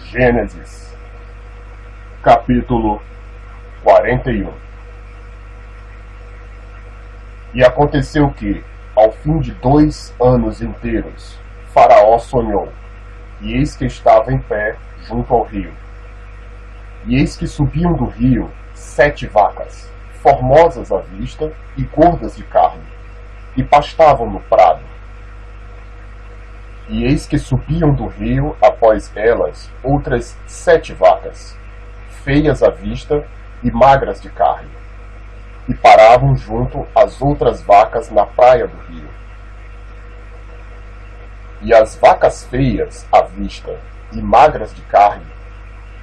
Gênesis, capítulo 41. E aconteceu que, ao fim de 2 anos inteiros, Faraó sonhou, e eis que estava em pé junto ao rio. E eis que subiam do rio 7 vacas, formosas à vista e gordas de carne, e pastavam no prado. E eis que subiam do rio, após elas, outras 7 vacas, feias à vista e magras de carne, e paravam junto às outras vacas na praia do rio. E as vacas feias à vista e magras de carne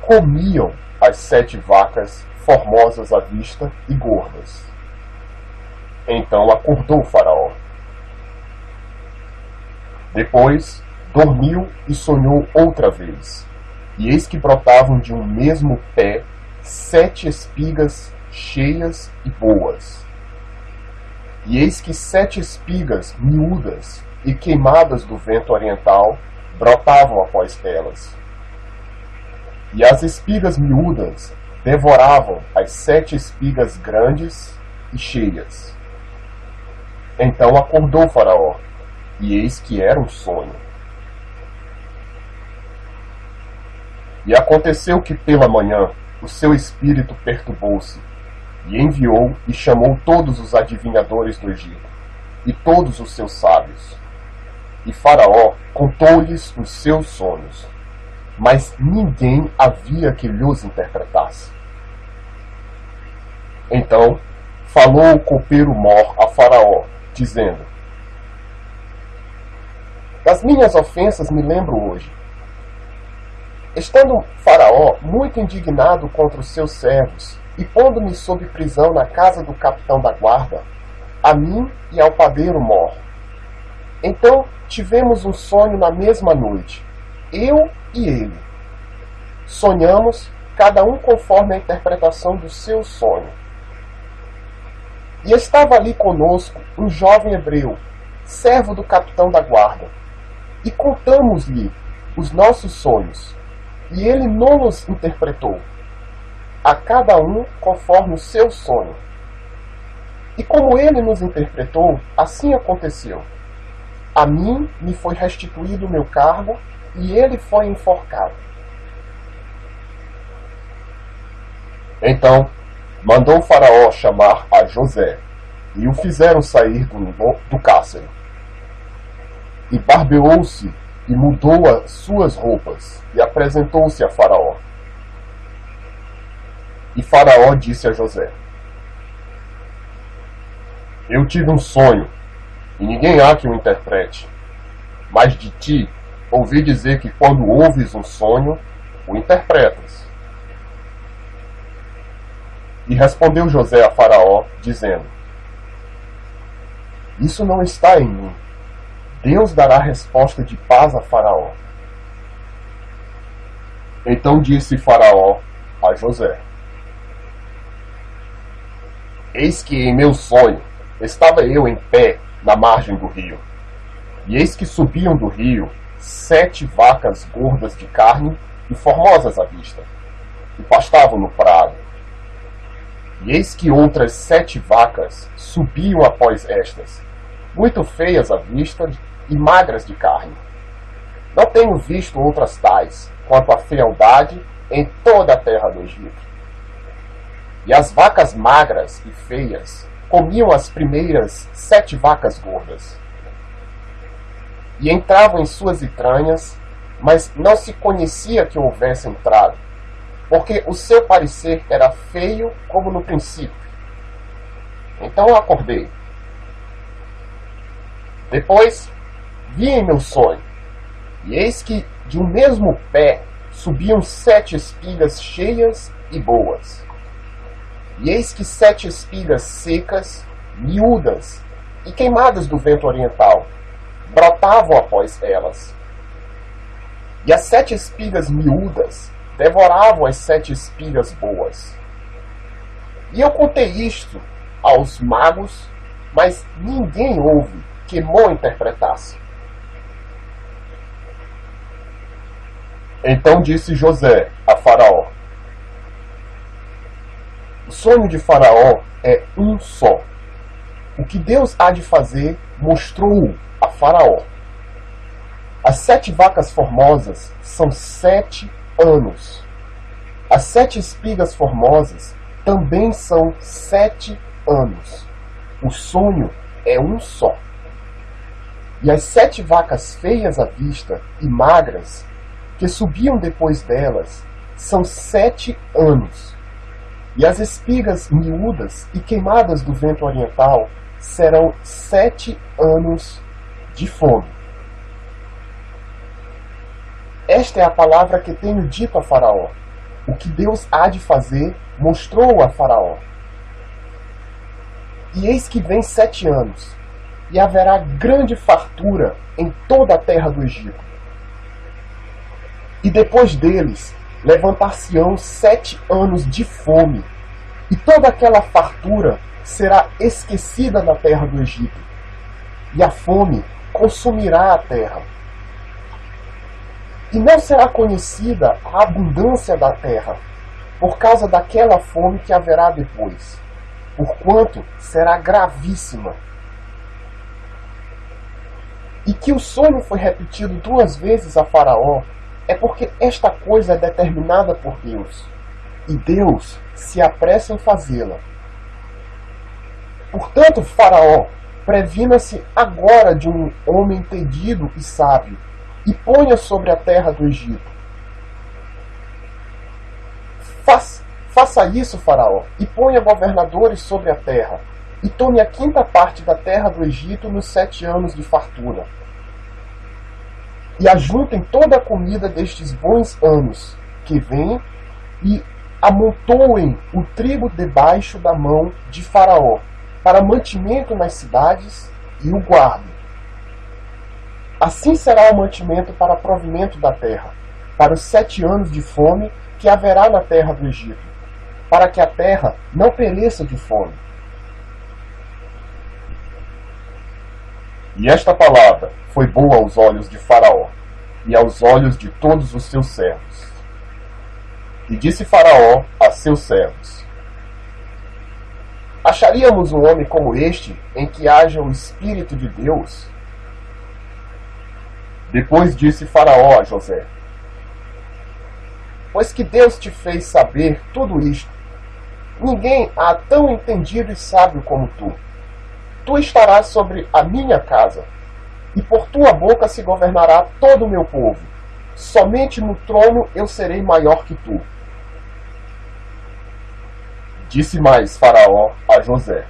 comiam as 7 vacas formosas à vista e gordas. Então acordou Faraó. Depois dormiu e sonhou outra vez, e eis que brotavam de um mesmo pé 7 espigas cheias e boas. E eis que 7 espigas miúdas e queimadas do vento oriental brotavam após elas. E as espigas miúdas devoravam as 7 espigas grandes e cheias. Então acordou Faraó, e eis que era um sonho. E aconteceu que pela manhã o seu espírito perturbou-se, e enviou e chamou todos os adivinhadores do Egito, e todos os seus sábios. E Faraó contou-lhes os seus sonhos, mas ninguém havia que lhos interpretasse. Então falou o copeiro-mor a Faraó, dizendo: das minhas ofensas me lembro hoje. Estando Faraó muito indignado contra os seus servos, e pondo-me sob prisão na casa do capitão da guarda, a mim e ao padeiro Mor. Então tivemos um sonho na mesma noite, eu e ele. Sonhamos, cada um conforme a interpretação do seu sonho. E estava ali conosco um jovem hebreu, servo do capitão da guarda, e contamos-lhe os nossos sonhos, e ele não nos interpretou, a cada um conforme o seu sonho. E como ele nos interpretou, assim aconteceu. A mim me foi restituído o meu cargo, e ele foi enforcado. Então mandou Faraó chamar a José, e o fizeram sair do cárcere. E barbeou-se e mudou as suas roupas, e apresentou-se a Faraó. E Faraó disse a José: eu tive um sonho, e ninguém há que o interprete. Mas de ti ouvi dizer que quando ouves um sonho, o interpretas. E respondeu José a Faraó, dizendo: isso não está em mim. Deus dará resposta de paz a Faraó. Então disse Faraó a José: eis que em meu sonho estava eu em pé na margem do rio, e eis que subiam do rio 7 vacas gordas de carne e formosas à vista, e pastavam no prado. E eis que outras 7 vacas subiam após estas, muito feias à vista e magras de carne. Não tenho visto outras tais, quanto à fealdade, em toda a terra do Egito. E as vacas magras e feias comiam as primeiras 7 vacas gordas, e entravam em suas entranhas, mas não se conhecia que houvesse entrado, porque o seu parecer era feio como no princípio. Então eu acordei. Depois vi em meu sonho, e eis que de um mesmo pé subiam 7 espigas cheias e boas. E eis que 7 espigas secas, miúdas e queimadas do vento oriental brotavam após elas. E as 7 espigas miúdas devoravam as 7 espigas boas. E eu contei isto aos magos, mas ninguém houve que mo interpretasse. Então disse José a Faraó: o sonho de Faraó é um só. O que Deus há de fazer mostrou a Faraó. As 7 vacas formosas são 7 anos. As 7 espigas formosas também são 7 anos. O sonho é um só. E as 7 vacas feias à vista e magras, que subiam depois delas, são 7 anos. E as espigas miúdas e queimadas do vento oriental serão 7 anos de fome. Esta é a palavra que tenho dito a Faraó. O que Deus há de fazer, mostrou a Faraó. E eis que vem 7 anos, e haverá grande fartura em toda a terra do Egito. E depois deles, levantar-se-ão 7 anos de fome, e toda aquela fartura será esquecida na terra do Egito, e a fome consumirá a terra. E não será conhecida a abundância da terra, por causa daquela fome que haverá depois, porquanto será gravíssima. E que o sonho foi repetido 2 vezes a Faraó, é porque esta coisa é determinada por Deus, e Deus se apressa em fazê-la. Portanto, Faraó, previna-se agora de um homem entendido e sábio, e ponha sobre a terra do Egito. Faça isso, Faraó, e ponha governadores sobre a terra, e tome a 5ª parte da terra do Egito nos 7 anos de fartura. E ajuntem toda a comida destes bons anos que vêm, e amontoem o trigo debaixo da mão de Faraó, para mantimento nas cidades, e o guardem. Assim será o mantimento para provimento da terra, para os 7 anos de fome que haverá na terra do Egito, para que a terra não pereça de fome. E esta palavra foi boa aos olhos de Faraó, e aos olhos de todos os seus servos. E disse Faraó a seus servos: acharíamos um homem como este, em que haja o Espírito de Deus? Depois disse Faraó a José: pois que Deus te fez saber tudo isto, ninguém há tão entendido e sábio como tu. Tu estarás sobre a minha casa, e por tua boca se governará todo o meu povo. Somente no trono eu serei maior que tu. Disse mais Faraó a José: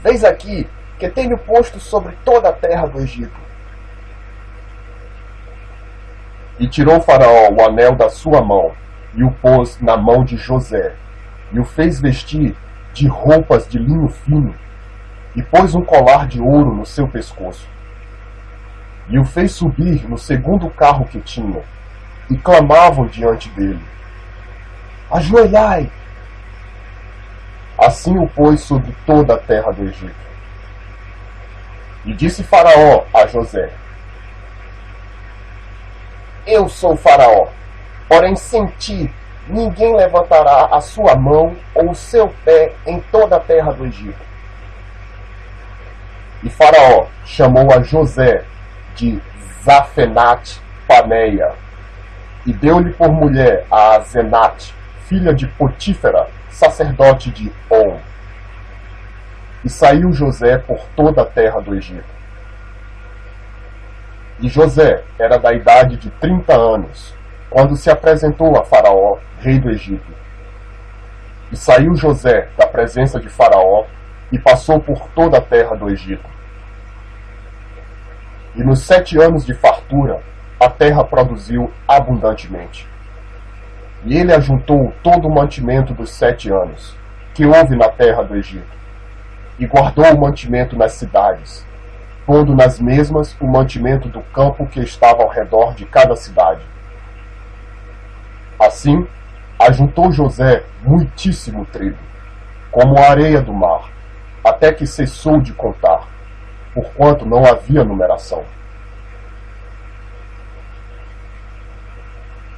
vês aqui que tenho posto sobre toda a terra do Egito. E tirou Faraó o anel da sua mão, e o pôs na mão de José, e o fez vestir de roupas de linho fino, e pôs um colar de ouro no seu pescoço. E o fez subir no 2º carro que tinha, e clamavam diante dele: ajoelhai! Assim o pôs sobre toda a terra do Egito. E disse Faraó a José: eu sou Faraó, porém sem ti ninguém levantará a sua mão ou o seu pé em toda a terra do Egito. E Faraó chamou a José de Zafenate Paneia, e deu-lhe por mulher a Azenate, filha de Potífera, sacerdote de On. E saiu José por toda a terra do Egito. E José era da idade de 30 anos, quando se apresentou a Faraó, rei do Egito. E saiu José da presença de Faraó, e passou por toda a terra do Egito. E nos 7 anos de fartura, a terra produziu abundantemente. E ele ajuntou todo o mantimento dos 7 anos, que houve na terra do Egito, e guardou o mantimento nas cidades, pondo nas mesmas o mantimento do campo que estava ao redor de cada cidade. Assim, ajuntou José muitíssimo trigo, como a areia do mar, até que cessou de contar, porquanto não havia numeração.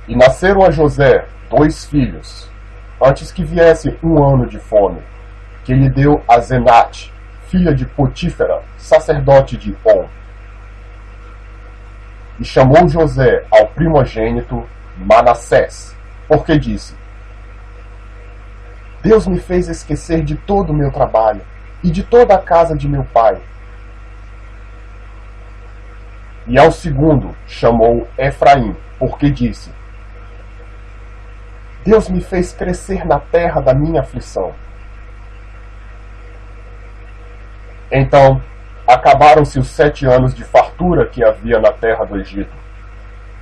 E nasceram a José 2 filhos, antes que viesse 1 ano de fome, que lhe deu a Zenate, filha de Potífera, sacerdote de On. E chamou José ao primogênito Manassés, porque disse: Deus me fez esquecer de todo o meu trabalho e de toda a casa de meu pai. E ao segundo chamou Efraim, porque disse: Deus me fez crescer na terra da minha aflição. Então acabaram-se os 7 anos de fartura que havia na terra do Egito,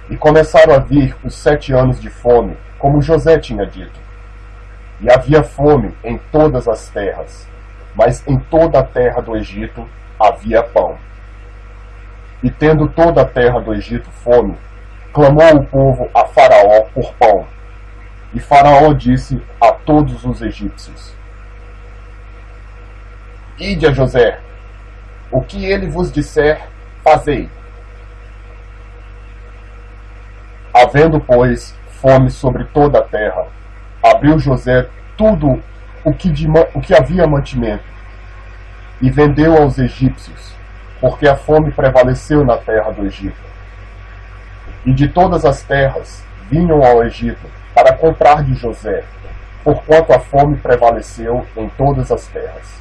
e começaram a vir os 7 anos de fome, como José tinha dito. E havia fome em todas as terras, mas em toda a terra do Egito havia pão. E tendo toda a terra do Egito fome, clamou o povo a Faraó por pão. E Faraó disse a todos os egípcios: Ide a José, o que ele vos disser, fazei. Havendo, pois, fome sobre toda a terra, abriu José tudo o que havia mantimento, e vendeu aos egípcios, porque a fome prevaleceu na terra do Egito. E de todas as terras vinham ao Egito para comprar de José, porquanto a fome prevaleceu em todas as terras.